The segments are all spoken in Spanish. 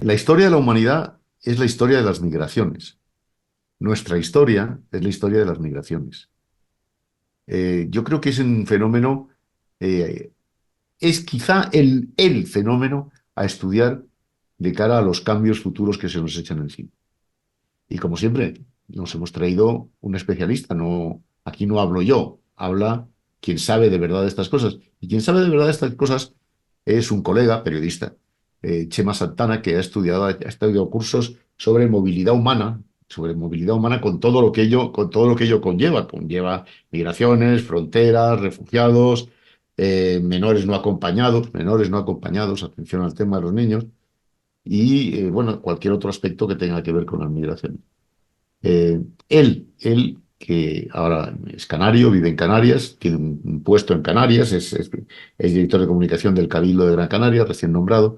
La historia de la humanidad es la historia de las migraciones. Nuestra historia es la historia de las migraciones. Yo creo que es un fenómeno, eh, es quizá el fenómeno a estudiar de cara a los cambios futuros que se nos echan encima. Y como siempre, nos hemos traído un especialista. No, aquí no hablo yo, habla quien sabe de verdad de estas cosas. Y quien sabe de verdad de estas cosas es un colega periodista, Chema Santana, que ha estudiado cursos sobre movilidad humana con todo lo que ello conlleva. Conlleva migraciones, fronteras, refugiados, menores no acompañados, atención al tema de los niños, y bueno, cualquier otro aspecto que tenga que ver con la migración. Él, que ahora es canario, vive en Canarias, tiene un puesto en Canarias, es director de comunicación del Cabildo de Gran Canaria, recién nombrado,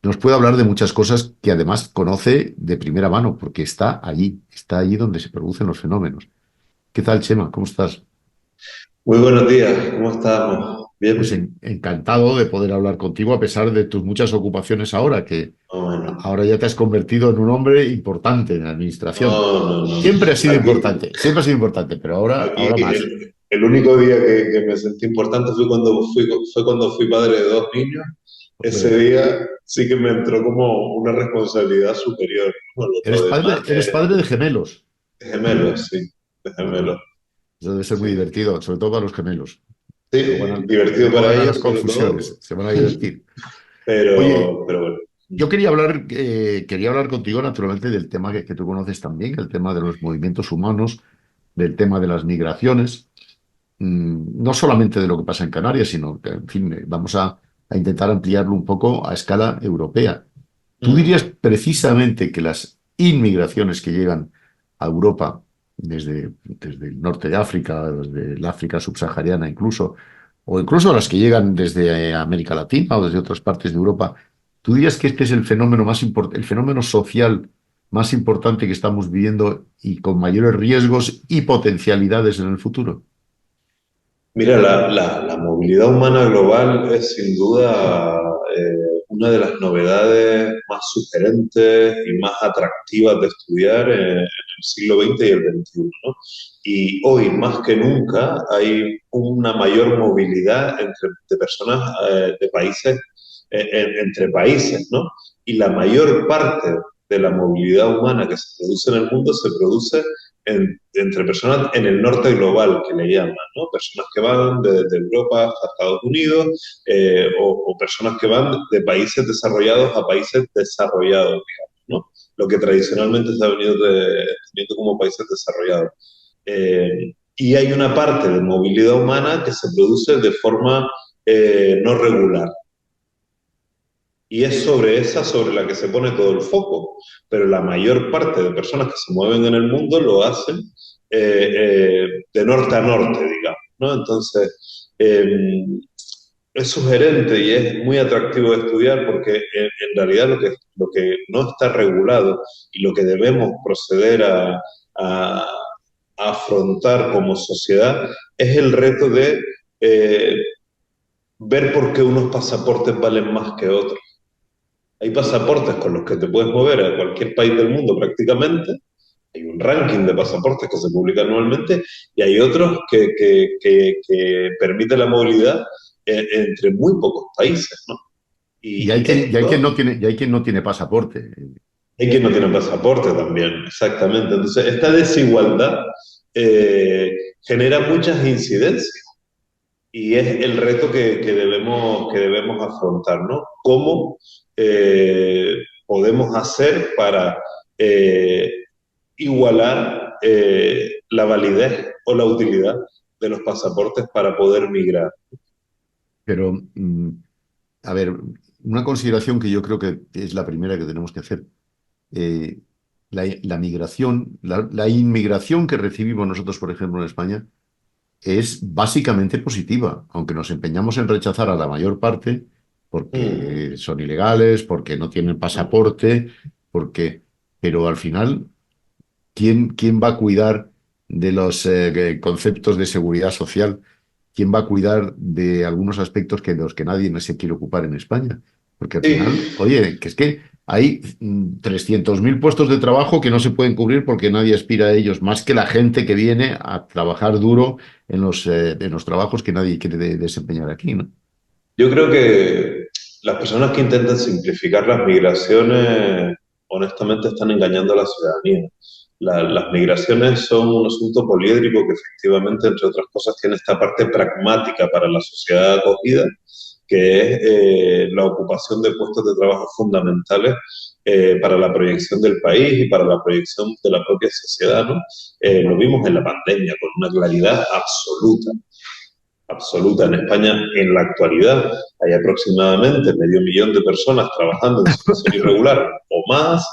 nos puede hablar de muchas cosas que además conoce de primera mano, porque está allí donde se producen los fenómenos. ¿Qué tal, Chema? ¿Cómo estás? Muy buenos días, ¿cómo estamos? Pues Bien. encantado de poder hablar contigo a pesar de tus muchas ocupaciones ahora, que Bueno, ahora ya te has convertido en un hombre importante en la administración. no, no, no. Aquí, Siempre ha sido importante, pero aquí ahora más. el único día que me sentí importante fue cuando fui padre de dos niños. Ese Hombre, día sí que me entró como una responsabilidad superior, ¿no? Lo demás eres padre de gemelos. es gemelos, sí, de Bueno, gemelos, eso debe ser muy sí. divertido, sobre todo para los gemelos. Sí, divertido Luego para van a las ellos sobre confusiones, todo, se van a divertir. Oye, pero bueno. yo quería hablar contigo naturalmente del tema que tú conoces también, el tema de los movimientos humanos, del tema de las migraciones, no solamente de lo que pasa en Canarias, sino que, en fin, vamos a intentar ampliarlo un poco a escala europea. ¿Tú dirías Mm. precisamente que las inmigraciones que llegan a Europa desde el norte de África, desde el África subsahariana incluso, o incluso las que llegan desde América Latina o desde otras partes de Europa, ¿tú dirías que este es el fenómeno el fenómeno social más importante que estamos viviendo y con mayores riesgos y potencialidades en el futuro? Mira, la movilidad humana global es sin duda una de las novedades más sugerentes y más atractivas de estudiar en el siglo XX y el XXI, ¿no? Y hoy, más que nunca, hay una mayor movilidad de personas de países, entre países, ¿no? Y la mayor parte de la movilidad humana que se produce en el mundo se produce entre personas en el norte global, que le llaman, ¿no? Personas que van de Europa hasta Estados Unidos, o personas que van de países desarrollados a países desarrollados, digamos, ¿no? Lo que tradicionalmente se ha venido teniendo como países desarrollados. Y hay una parte de movilidad humana que se produce de forma no regular, y es sobre esa sobre la que se pone todo el foco. Pero la mayor parte de personas que se mueven en el mundo lo hacen de norte a norte, digamos, ¿no? Entonces, es sugerente y es muy atractivo de estudiar porque en realidad lo que no está regulado y lo que debemos proceder a afrontar como sociedad es el reto de eh, ver por qué unos pasaportes valen más que otros. Hay pasaportes con los que te puedes mover a cualquier país del mundo prácticamente. Hay un ranking de pasaportes que se publica anualmente y hay otros que permiten la movilidad entre muy pocos países, ¿no? Y esto, Y hay quien no tiene pasaporte. hay quien no tiene pasaporte también, exactamente. Entonces, esta desigualdad eh, genera muchas incidencias y es el reto que debemos afrontar, ¿no? ¿Cómo podemos hacer para eh, igualar la validez o la utilidad de los pasaportes para poder migrar? Pero, a ver, una consideración que yo creo que es la primera que tenemos que hacer. eh, la migración, la inmigración que recibimos nosotros, por ejemplo, en España, es básicamente positiva, aunque nos empeñamos en rechazar a la mayor parte Mm, porque son ilegales, porque no tienen mm. pasaporte, porque... Pero al final, ¿quién va a cuidar de los conceptos de seguridad social? ¿Quién va a cuidar de algunos aspectos de los que nadie se quiere ocupar en España? Porque al final, Sí, oye, que es que hay 300.000 puestos de trabajo que no se pueden cubrir porque nadie aspira a ellos, más que la gente que viene a trabajar duro en los trabajos que nadie quiere desempeñar aquí, ¿no? Yo creo que las personas que intentan simplificar las migraciones, honestamente, están engañando a la ciudadanía. Las migraciones son un asunto poliédrico que efectivamente, entre otras cosas, tiene esta parte pragmática para la sociedad acogida, que es la ocupación de puestos de trabajo fundamentales para la proyección del país y para la proyección de la propia sociedad, ¿no? Lo vimos en la pandemia con una claridad absoluta. En España, en la actualidad, hay aproximadamente medio millón de personas trabajando en situación irregular o más,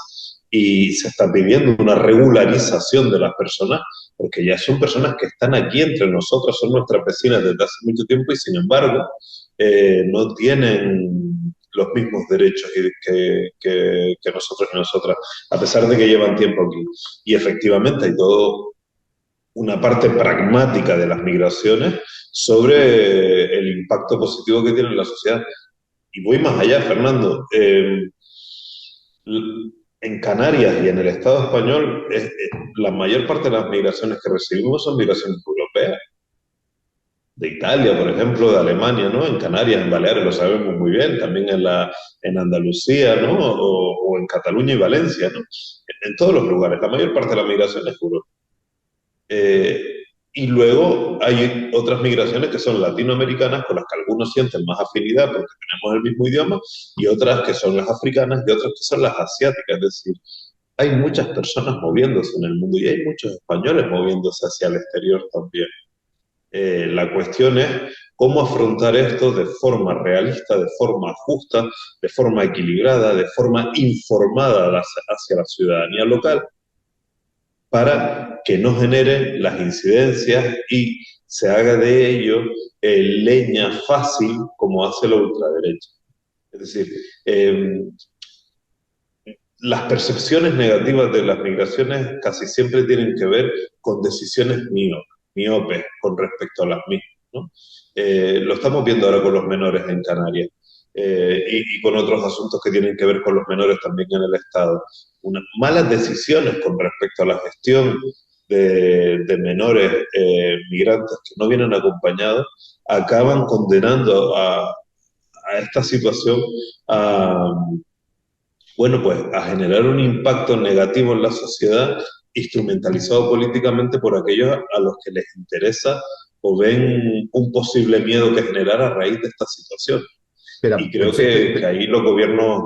y se está pidiendo una regularización de las personas, porque ya son personas que están aquí entre nosotros, son nuestras vecinas desde hace mucho tiempo y sin embargo no tienen los mismos derechos que nosotros y nosotras, a pesar de que llevan tiempo aquí. Y efectivamente hay todo una parte pragmática de las migraciones sobre el impacto positivo que tiene en la sociedad. Y voy más allá, Fernando. En Canarias y en el Estado español, la mayor parte de las migraciones que recibimos son migraciones europeas. De Italia, por ejemplo, de Alemania, ¿no? En Canarias, en Baleares lo sabemos muy bien, también en Andalucía, ¿no? O en Cataluña y Valencia, ¿no? En todos los lugares, la mayor parte de la migración es europea. Eh, y luego hay otras migraciones que son latinoamericanas, con las que algunos sienten más afinidad porque tenemos el mismo idioma, y otras que son las africanas y otras que son las asiáticas. Es decir, hay muchas personas moviéndose en el mundo y hay muchos españoles moviéndose hacia el exterior también. La cuestión es cómo afrontar esto de forma realista, de forma justa, de forma equilibrada, de forma informada hacia la ciudadanía local, para que no genere las incidencias y se haga de ello leña fácil como hace la ultraderecha. Es decir, las percepciones negativas de las migraciones casi siempre tienen que ver con decisiones miopes con respecto a las mismas, ¿no? Lo estamos viendo ahora con los menores en Canarias y con otros asuntos que tienen que ver con los menores también en el Estado. Unas malas decisiones con respecto a la gestión de menores migrantes que no vienen acompañados acaban condenando a esta situación a, bueno, pues a generar un impacto negativo en la sociedad, instrumentalizado políticamente por aquellos a los que les interesa o ven un posible miedo que generar a raíz de esta situación. Espera, Y creo que ahí los gobiernos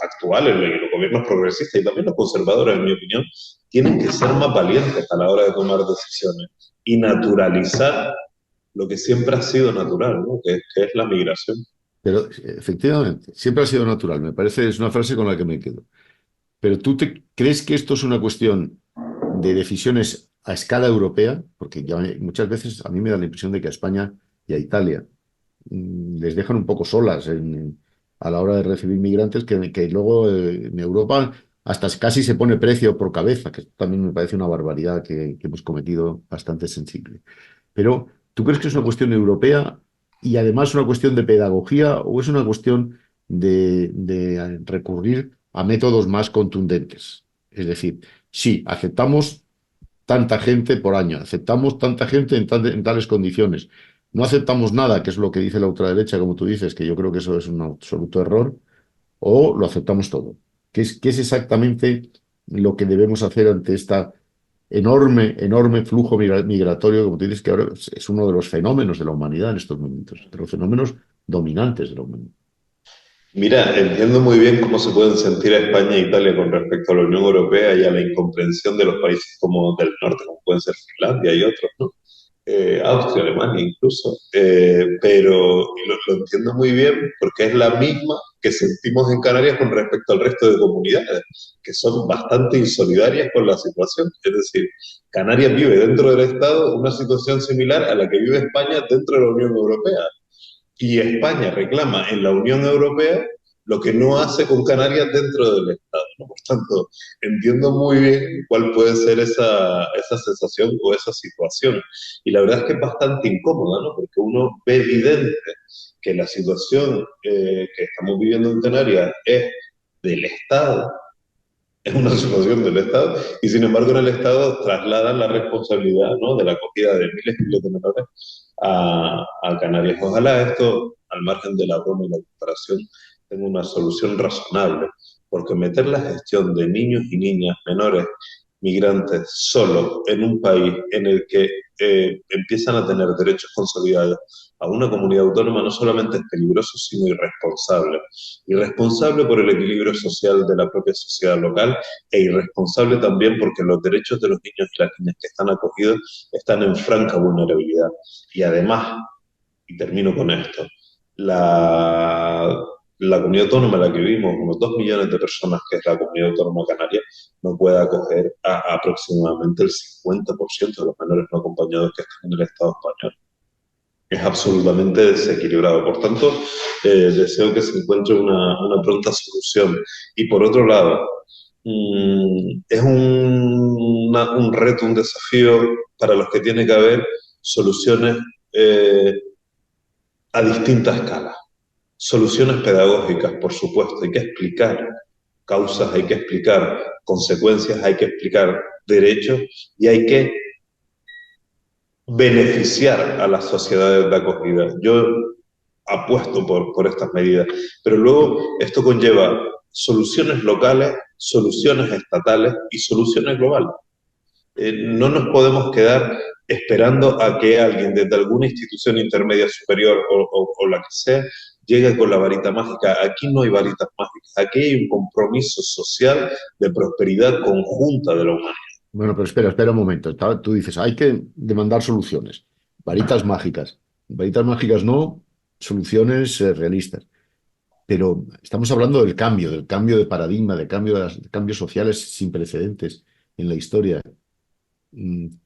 actuales, los gobiernos progresistas y también los conservadores, en mi opinión, tienen que ser más valientes a la hora de tomar decisiones y naturalizar lo que siempre ha sido natural, ¿no? Que es la migración. pero efectivamente, siempre ha sido natural. Me parece, es una frase con la que me quedo. Pero ¿tú crees que esto es una cuestión de decisiones a escala europea? Porque muchas veces a mí me da la impresión de que a España y a Italia les dejan un poco solas a la hora de recibir migrantes, que luego en Europa hasta casi se pone precio por cabeza, que también me parece una barbaridad que hemos cometido bastante sensible. Pero, ¿tú crees que es una cuestión europea y además una cuestión de pedagogía o es una cuestión de recurrir a métodos más contundentes? Es decir, sí, aceptamos tanta gente por año, aceptamos tanta gente en tales condiciones. No aceptamos nada, que es lo que dice la ultraderecha, como tú dices, que yo creo que eso es un absoluto error, o lo aceptamos todo. Qué es exactamente lo que debemos hacer ante esta enorme flujo migratorio, como tú dices, que ahora es uno de los fenómenos de la humanidad en estos momentos, de los fenómenos dominantes de la humanidad? Mira, entiendo muy bien cómo se pueden sentir a España e Italia con respecto a la Unión Europea y a la incomprensión de los países como del norte, como pueden ser Finlandia y otros, ¿no? Austria, Alemania incluso. Pero lo entiendo muy bien porque es la misma que sentimos en Canarias con respecto al resto de comunidades, que son bastante insolidarias con la situación. Es decir, Canarias vive dentro del Estado una situación similar a la que vive España dentro de la Unión Europea. Y España reclama en la Unión Europea lo que no hace con Canarias dentro del Estado, ¿no? Por tanto, entiendo muy bien cuál puede ser esa sensación o esa situación. Y la verdad es que es bastante incómoda, ¿no? Porque uno ve evidente que la situación que estamos viviendo en Canarias es del Estado, es una situación del Estado, y sin embargo en el Estado trasladan la responsabilidad, ¿no?, de la acogida de miles y miles de menores a Canarias. Ojalá esto, al margen de la broma y la comparación, tenga una solución razonable, porque meter la gestión de niños y niñas menores migrantes solo en un país en el que empiezan a tener derechos consolidados a una comunidad autónoma no solamente es peligroso, sino irresponsable. Irresponsable por el equilibrio social de la propia sociedad local e irresponsable también porque los derechos de los niños y las niñas que están acogidos están en franca vulnerabilidad. Y además, y termino con esto, la, la comunidad autónoma en la que vivimos, unos 2 millones de personas, que es la comunidad autónoma canaria, no puede acoger a aproximadamente el 50% de los menores no acompañados que están en el Estado español. Es absolutamente desequilibrado. Por tanto, deseo que se encuentre una pronta solución. Y por otro lado, es un reto, un desafío para los que tiene que haber soluciones a distintas escalas. Soluciones pedagógicas, por supuesto, hay que explicar causas, hay que explicar consecuencias, hay que explicar derechos y hay que beneficiar a las sociedades de acogida. Yo apuesto por estas medidas, pero luego esto conlleva soluciones locales, soluciones estatales y soluciones globales. No nos podemos quedar esperando a que alguien desde alguna institución intermedia superior o la que sea llegue con la varita mágica. Aquí no hay varitas mágicas, aquí hay un compromiso social de prosperidad conjunta de la humanidad. Bueno, pero espera un momento. Tú dices, hay que demandar soluciones. Varitas mágicas. Varitas mágicas no, soluciones realistas. Pero estamos hablando del cambio de paradigma, de cambios sociales sin precedentes en la historia.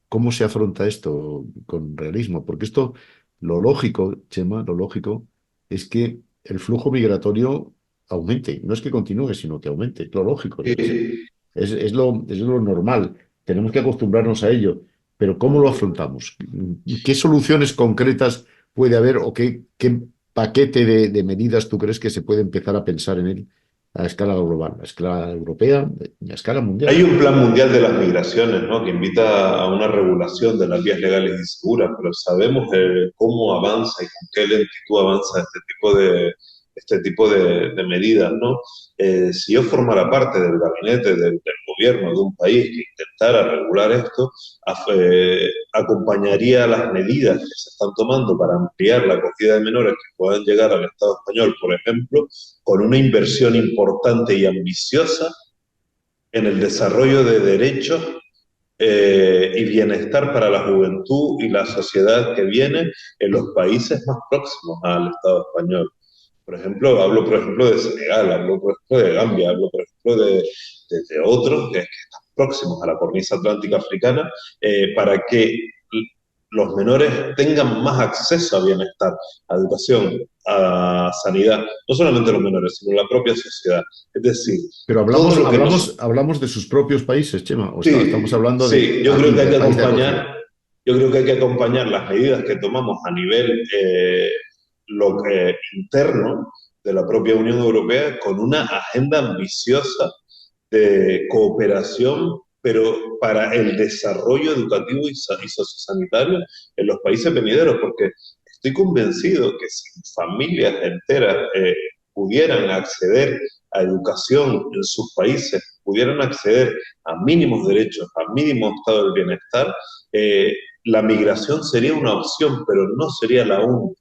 ¿Cómo se afronta esto con realismo? Porque esto, lo lógico, Chema, lo lógico es que el flujo migratorio aumente. No es que continúe, sino que aumente. Es lo lógico. Es lo normal. Tenemos que acostumbrarnos a ello. Pero ¿cómo lo afrontamos? ¿Qué soluciones concretas puede haber o qué paquete de medidas tú crees que se puede empezar a pensar en él a escala global, a escala europea y a escala mundial? Hay un plan mundial de las migraciones, ¿no?, que invita a una regulación de las vías legales y seguras, pero sabemos cómo avanza y con qué lentitud avanza este tipo de medidas, ¿no? Si yo formara parte del gabinete del gobierno de un país que intentara regular esto, acompañaría las medidas que se están tomando para ampliar la acogida de menores que puedan llegar al Estado español, por ejemplo, con una inversión importante y ambiciosa en el desarrollo de derechos y bienestar para la juventud y la sociedad que viene en los países más próximos al Estado español. Hablo por ejemplo de Senegal, hablo por ejemplo de Gambia, hablo por ejemplo de otros que están próximos a la cornisa atlántica africana, para que los menores tengan más acceso a bienestar, a educación, a sanidad, no solamente los menores, sino la propia sociedad. Es decir, Pero todo hablamos, lo que hablamos, nos... hablamos de sus propios países, Chema, o estamos Sí, hablando de sí, aquí, del país de acogida. yo creo que hay que acompañar las medidas que tomamos a nivel interno de la propia Unión Europea con una agenda ambiciosa de cooperación, pero para el desarrollo educativo y sociosanitario en los países venideros, porque estoy convencido que si familias enteras pudieran acceder a educación en sus países, pudieran acceder a mínimos derechos, a mínimo estado del bienestar, la migración sería una opción, pero no sería la única.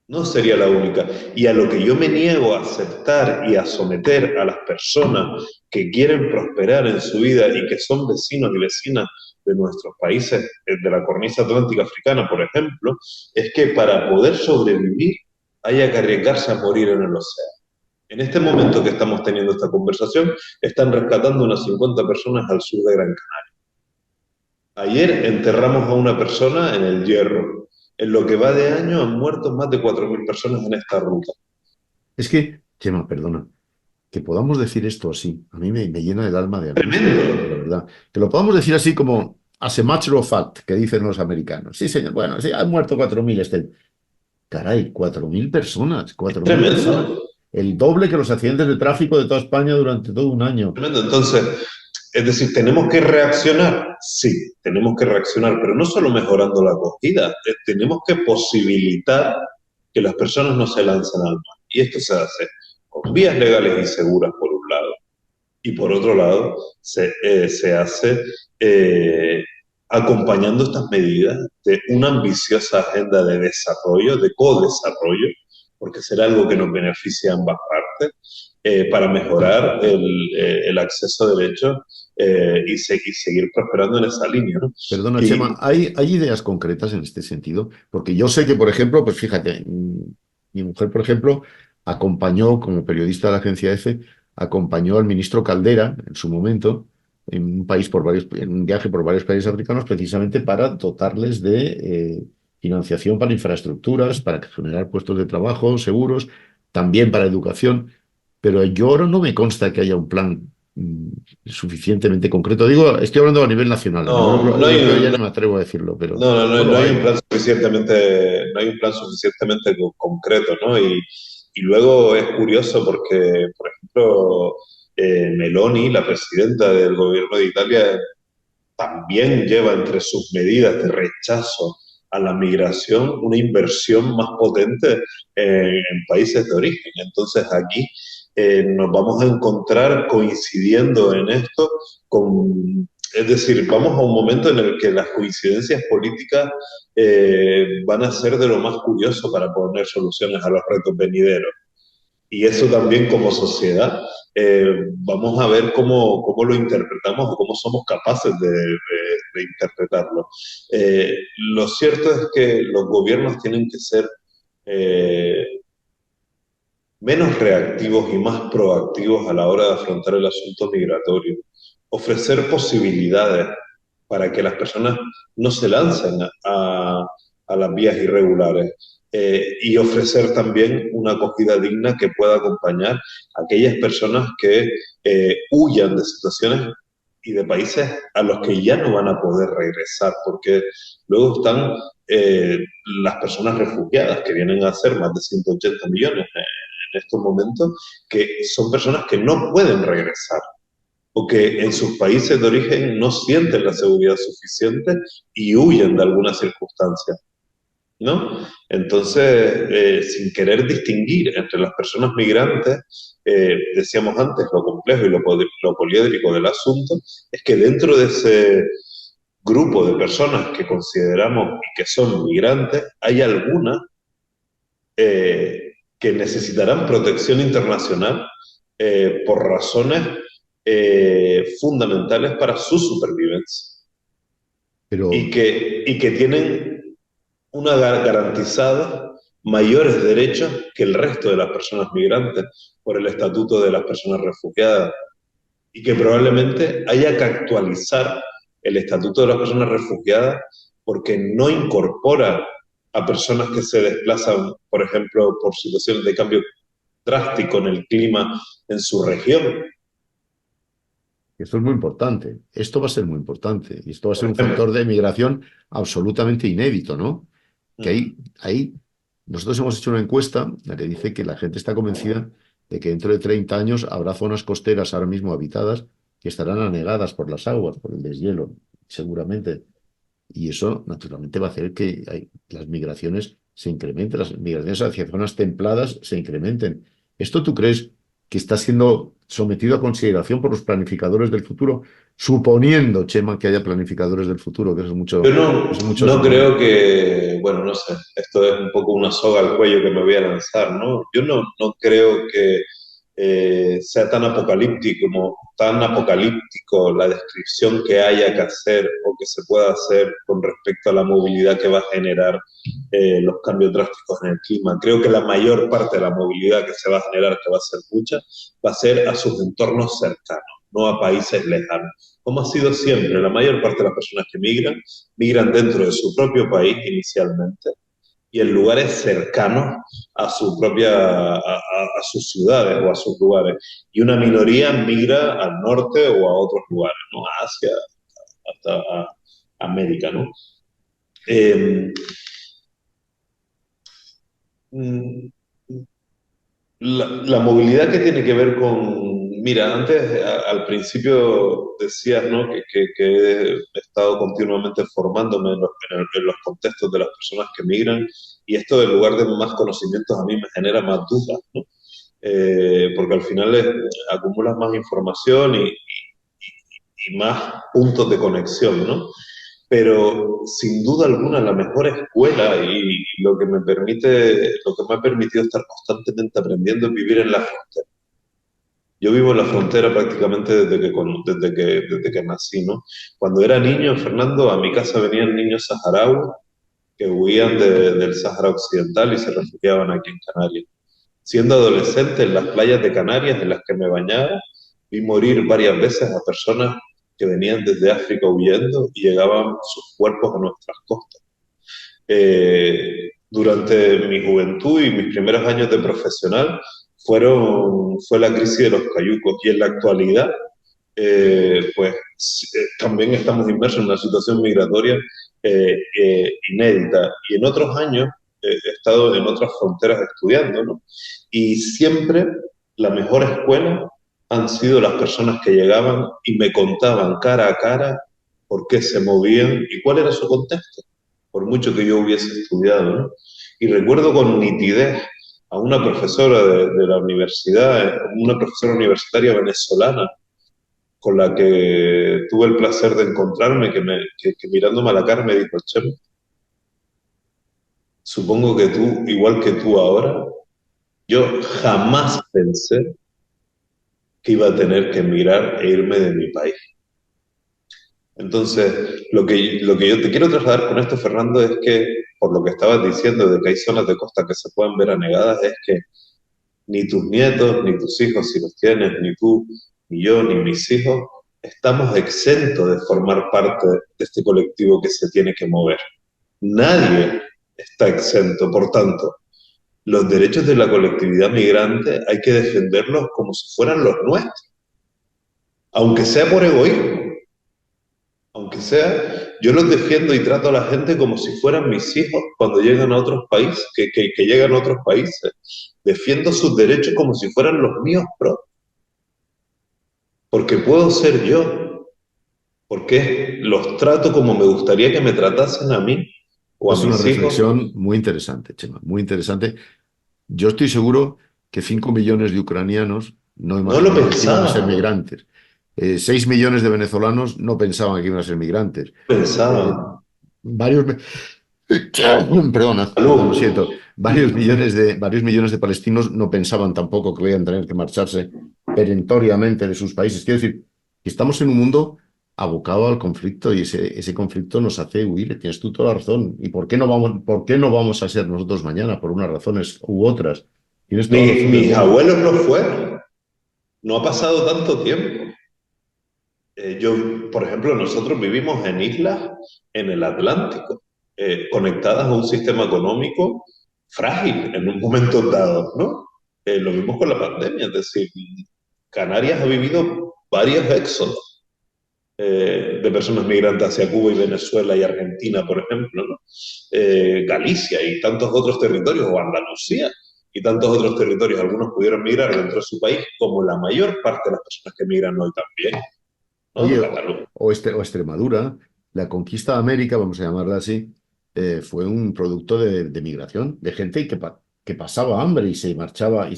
No sería la única. Y a lo que yo me niego a aceptar y a someter a las personas que quieren prosperar en su vida y que son vecinos y vecinas de nuestros países, de la cornisa atlántica africana, por ejemplo, es que para poder sobrevivir haya que arriesgarse a morir en el océano. En este momento que estamos teniendo esta conversación, están rescatando unas 50 personas al sur de Gran Canaria. Ayer enterramos a una persona en el Hierro. En lo que va de año han muerto más de 4.000 personas en esta ruta. Es que, Chema, perdona, que podamos decir esto así, a mí me llena el alma de angustia, Tremendo. de verdad. Que lo podamos decir así como as a matter of fact, que dicen los americanos. Sí, señor, bueno, sí, han muerto 4.000 Caray, 4.000 personas, Es 4.000 personas. tremendo. el doble que los accidentes de tráfico de toda España durante todo un año. Tremendo. Entonces, es decir, tenemos que reaccionar, sí, tenemos que reaccionar, pero no solo mejorando la acogida, tenemos que posibilitar que las personas no se lancen al mar. Y esto se hace con vías legales y seguras, por un lado, y por otro lado, se hace eh, acompañando estas medidas de una ambiciosa agenda de desarrollo, de co-desarrollo, porque será algo que nos beneficie a ambas partes, para mejorar el acceso a derechos y seguir prosperando en esa línea, ¿no? Perdona, Chema, Y, ¿hay ideas concretas en este sentido? Porque yo sé que, por ejemplo, pues fíjate, mi mujer, por ejemplo, acompañó, como periodista de la agencia EFE, acompañó al ministro Caldera en su momento en un país en un viaje por varios países africanos, precisamente para dotarles de financiación para infraestructuras, para generar puestos de trabajo seguros, también para educación. Pero yo ahora no me consta que haya un plan suficientemente concreto. Digo, estoy hablando a nivel nacional, a nivel no, no europeo ya hay, no me atrevo a decirlo, pero no, no, no no, no lo hay un hay. plan suficientemente, no hay un plan suficientemente concreto, ¿no? Y luego es curioso porque, por ejemplo, Meloni, la presidenta del gobierno de Italia, también lleva entre sus medidas de rechazo a la migración una inversión más potente en países de origen. Entonces aquí nos vamos a encontrar coincidiendo en esto con, es decir, vamos a un momento en el que las coincidencias políticas van a ser de lo más curioso para poner soluciones a los retos venideros. Y eso también como sociedad, vamos a ver cómo lo interpretamos o cómo somos capaces de interpretarlo. Lo cierto es que los gobiernos tienen que ser eh, menos reactivos y más proactivos a la hora de afrontar el asunto migratorio, ofrecer posibilidades para que las personas no se lancen a las vías irregulares y ofrecer también una acogida digna que pueda acompañar a aquellas personas que huyan de situaciones y de países a los que ya no van a poder regresar, porque luego están las personas refugiadas, que vienen a ser más de 180 millones en estos momentos, que son personas que no pueden regresar o que en sus países de origen no sienten la seguridad suficiente y huyen de alguna circunstancia, ¿no? Entonces, sin querer distinguir entre las personas migrantes, decíamos antes, lo complejo y lo poliédrico del asunto, es que dentro de ese grupo de personas que consideramos y que son migrantes, hay algunas que necesitarán protección internacional por razones fundamentales para su supervivencia Pero, y que tienen una garantizada mayores derechos que el resto de las personas migrantes por el estatuto de las personas refugiadas y que probablemente haya que actualizar el estatuto de las personas refugiadas porque no incorpora a personas que se desplazan, por ejemplo, por situaciones de cambio drástico en el clima en su región, esto es muy importante. Esto va a ser muy importante. Y esto va a por ser un ejemplo. factor de migración absolutamente inédito, ¿no? Que Mm. nosotros hemos hecho una encuesta en la que dice que la gente está convencida de que dentro de 30 años habrá zonas costeras ahora mismo habitadas que estarán anegadas por las aguas, por el deshielo, seguramente. Y eso, naturalmente, va a hacer que las migraciones se incrementen, las migraciones hacia zonas templadas se incrementen. ¿Esto tú crees que está siendo sometido a consideración por los planificadores del futuro? Suponiendo, Chema, que haya planificadores del futuro, que Yo no, eso es mucho no suponer. creo que, bueno, no sé, esto es un poco una soga al cuello que me voy a lanzar, ¿no? Yo no creo que sea tan apocalíptico la descripción que haya que hacer o que se pueda hacer con respecto a la movilidad que va a generar los cambios drásticos en el clima. Creo que la mayor parte de la movilidad que se va a generar, que va a ser mucha, va a ser a sus entornos cercanos, no a países lejanos. Como ha sido siempre, la mayor parte de las personas que migran dentro de su propio país inicialmente y en lugares cercanos a su a sus ciudades o a sus lugares. Y una minoría migra al norte o a otros lugares, ¿no? A Asia, hasta a América, ¿no? Eh, mm, la movilidad que tiene que ver con, mira, antes al principio decías, ¿no? Que he estado continuamente formándome en los contextos de las personas que migran y esto en lugar de más conocimientos a mí me genera más dudas, ¿no? Porque al final acumulas más información y más puntos de conexión, ¿no? Pero sin duda alguna la mejor escuela y lo que me ha permitido estar constantemente aprendiendo es vivir en la frontera. Yo vivo en la frontera prácticamente desde que nací, ¿no? Cuando era niño, Fernando, a mi casa venían niños saharauis que huían del Sáhara Occidental y se refugiaban aquí en Canarias. Siendo adolescente en las playas de Canarias en las que me bañaba, vi morir varias veces a personas que venían desde África huyendo y llegaban sus cuerpos a nuestras costas. Durante mi juventud y mis primeros años de profesional fue la crisis de los cayucos y en la actualidad pues también estamos inmersos en una situación migratoria inédita y en otros años he estado en otras fronteras estudiando, ¿no? Y siempre la mejor escuela han sido las personas que llegaban y me contaban cara a cara por qué se movían y cuál era su contexto, por mucho que yo hubiese estudiado, ¿no? Y recuerdo con nitidez a una profesora de la universidad, una profesora universitaria venezolana, con la que tuve el placer de encontrarme, que mirándome a la cara me dijo, Chema, supongo que tú, igual que tú ahora, yo jamás pensé que iba a tener que emigrar e irme de mi país. Entonces, lo que yo te quiero trasladar con esto, Fernando, es que, por lo que estabas diciendo, de que hay zonas de costa que se pueden ver anegadas, es que ni tus nietos, ni tus hijos, si los tienes, ni tú, ni yo, ni mis hijos, estamos exentos de formar parte de este colectivo que se tiene que mover. Nadie está exento. Por tanto, los derechos de la colectividad migrante hay que defenderlos como si fueran los nuestros, aunque sea por egoísmo, aunque sea, yo los defiendo y trato a la gente como si fueran mis hijos cuando llegan a otros países, que llegan a otros países. Defiendo sus derechos como si fueran los míos propios, porque puedo ser yo, porque los trato como me gustaría que me tratasen a mí o a Es una mis hijos. reflexión muy interesante, Chema, muy interesante. Yo estoy seguro que 5 millones de ucranianos no No lo imaginaban que iban a ser pensaba, migrantes. 6 millones de venezolanos no pensaban que iban a ser migrantes. Eh, pensaba. varios, perdona, perdón, lo Salud. siento. Varios millones de palestinos no pensaban tampoco que vayan a tener que marcharse perentoriamente de sus países. Quiero decir, que estamos en un mundo abocado al conflicto y ese conflicto nos hace huir. Tienes tú toda la razón. ¿Y por qué no vamos a ser nosotros mañana por unas razones u otras? Tienes toda la razón del Mis mundo. abuelos no fueron. No ha pasado tanto tiempo. Por ejemplo, nosotros vivimos en islas en el Atlántico, conectadas a un sistema económico frágil en un momento dado, ¿no? Lo vimos con la pandemia, es decir, Canarias ha vivido varios éxodos de personas migrantes hacia Cuba y Venezuela y Argentina, por ejemplo, ¿no? Galicia y tantos otros territorios, o Andalucía y tantos otros territorios, algunos pudieron migrar dentro de su país, como la mayor parte de las personas que migran hoy también, ¿no? Oye, Cataluña. o Extremadura, la conquista de América, vamos a llamarla así, fue un producto de migración, de gente que pasaba hambre y se marchaba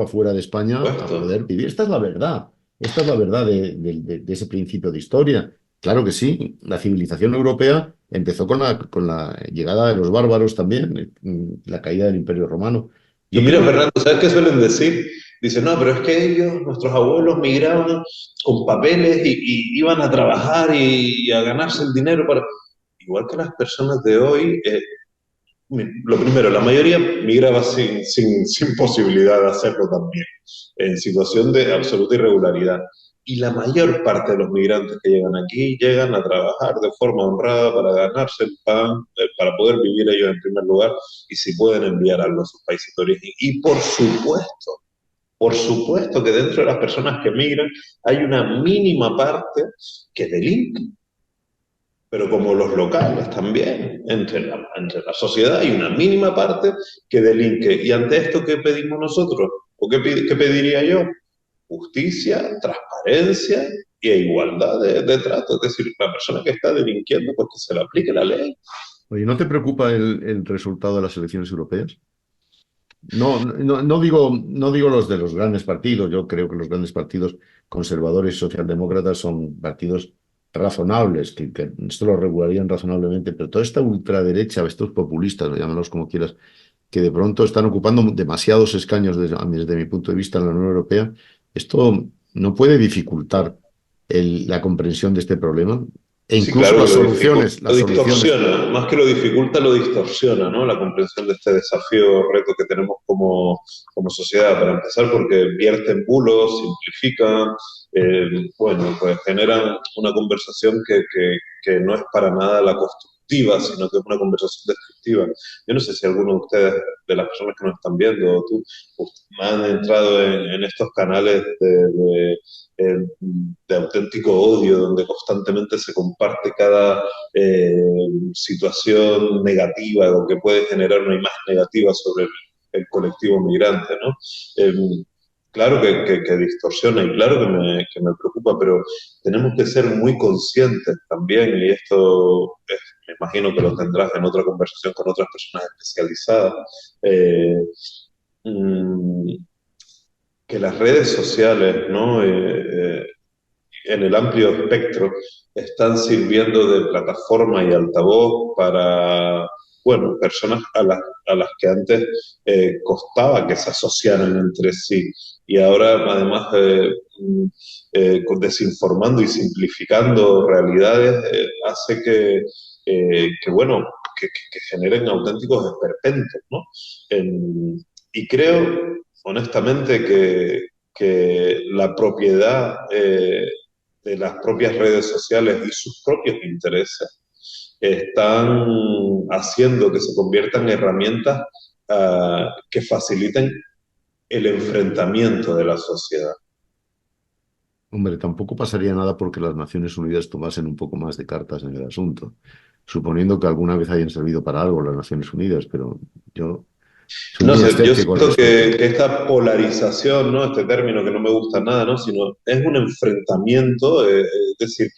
fuera de España a Puesto. poder vivir. Esta es la verdad. Esta es la verdad de ese principio de historia. Claro que sí, la civilización europea empezó con la llegada de los bárbaros también, la caída del Imperio Romano. Y Yo mira, creo, Fernando, ¿sabes qué suelen decir? Dicen, no, pero es que ellos, nuestros abuelos, migraban con papeles y iban a trabajar y a ganarse el dinero para... Igual que las personas de hoy, lo primero, la mayoría migraba sin posibilidad de hacerlo también, en situación de absoluta irregularidad. Y la mayor parte de los migrantes que llegan aquí llegan a trabajar de forma honrada para ganarse el pan, para poder vivir ellos en primer lugar y si pueden enviar algo a sus países de origen. Y por supuesto que dentro de las personas que migran hay una mínima parte que delinque, pero como los locales también, entre la sociedad hay una mínima parte que delinque. ¿Y ante esto qué pedimos nosotros? ¿O qué pediría yo? Justicia, transparencia e igualdad de trato. Es decir, la persona que está delinquiendo, pues que se le aplique la ley. Oye, ¿no te preocupa el resultado de las elecciones europeas? No digo los de los grandes partidos. Yo creo que los grandes partidos conservadores y socialdemócratas son partidos razonables, que esto lo regularían razonablemente, pero toda esta ultraderecha, estos populistas, llámalos como quieras, que de pronto están ocupando demasiados escaños desde mi punto de vista en la Unión Europea, esto no puede dificultar la comprensión de este problema e Sí, incluso claro que las lo soluciones. distorsiona, más que lo dificulta, lo distorsiona, ¿no? La comprensión de este desafío, reto que tenemos como sociedad, para empezar, porque vierten bulos, simplifican, bueno, pues generan una conversación que no es para nada la constructiva, sino que es una conversación destructiva. Yo no sé si alguno de ustedes, de las personas que nos están viendo, o tú, han entrado en estos canales eh, de auténtico odio, donde constantemente se comparte cada situación negativa o que puede generar una imagen negativa sobre el colectivo migrante, ¿no? Claro que distorsiona y claro que me preocupa, pero tenemos que ser muy conscientes también, y esto me imagino que lo tendrás en otra conversación con otras personas especializadas, eh, mm, que las redes sociales, ¿no? En el amplio espectro están sirviendo de plataforma y altavoz para, bueno, personas a las que antes costaba que se asociaran entre sí y ahora además desinformando y simplificando realidades hace bueno, que generen auténticos esperpentos, ¿no? Y creo, honestamente, que la propiedad de las propias redes sociales y sus propios intereses están haciendo que se conviertan en herramientas que faciliten el enfrentamiento de la sociedad. Hombre, tampoco pasaría nada porque las Naciones Unidas tomasen un poco más de cartas en el asunto, suponiendo que alguna vez hayan servido para algo las Naciones Unidas, pero yo soy No muy sé, yo escéptico al siento respecto. que esta polarización, ¿no? Este término que no me gusta nada, ¿no? Sino es un enfrentamiento, es decir,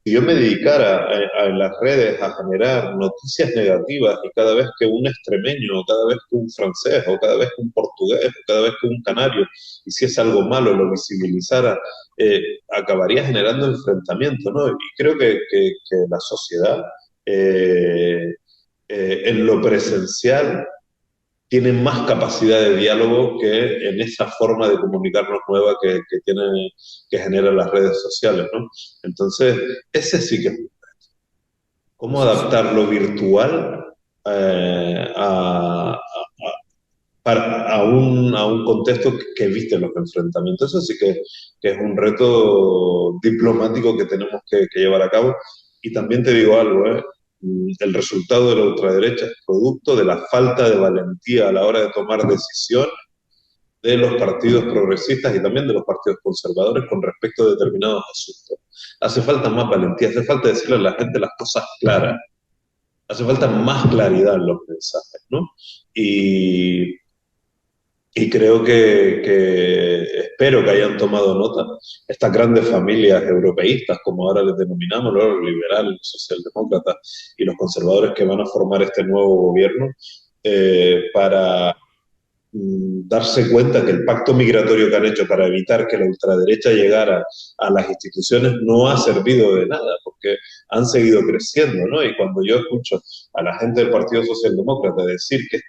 si yo me dedicara en las redes a generar noticias negativas y cada vez que un extremeño, o cada vez que un francés, o cada vez que un portugués, o cada vez que un canario hiciese algo malo, lo visibilizara, acabaría generando enfrentamiento, ¿no? Y creo que la sociedad, eh, en lo presencial, tienen más capacidad de diálogo que en esa forma de comunicarnos nueva que generan las redes sociales, ¿no? Entonces, ese sí que es cómo Sí, sí. adaptar lo virtual eh, a, a un contexto que evite los enfrentamientos. Eso sí que es un reto diplomático que tenemos que llevar a cabo. Y también te digo algo, ¿eh? El resultado de la ultraderecha es producto de la falta de valentía a la hora de tomar decisiones de los partidos progresistas y también de los partidos conservadores con respecto a determinados asuntos. Hace falta más valentía, hace falta decirle a la gente las cosas claras, hace falta más claridad en los mensajes, ¿no? Y, y creo que espero que hayan tomado nota estas grandes familias europeístas, como ahora les denominamos, ¿no? Los liberales, los socialdemócratas y los conservadores que van a formar este nuevo gobierno, para darse cuenta que el pacto migratorio que han hecho para evitar que la ultraderecha llegara a las instituciones no ha servido de nada, porque han seguido creciendo, ¿no? Y cuando yo escucho a la gente del Partido Socialdemócrata decir que este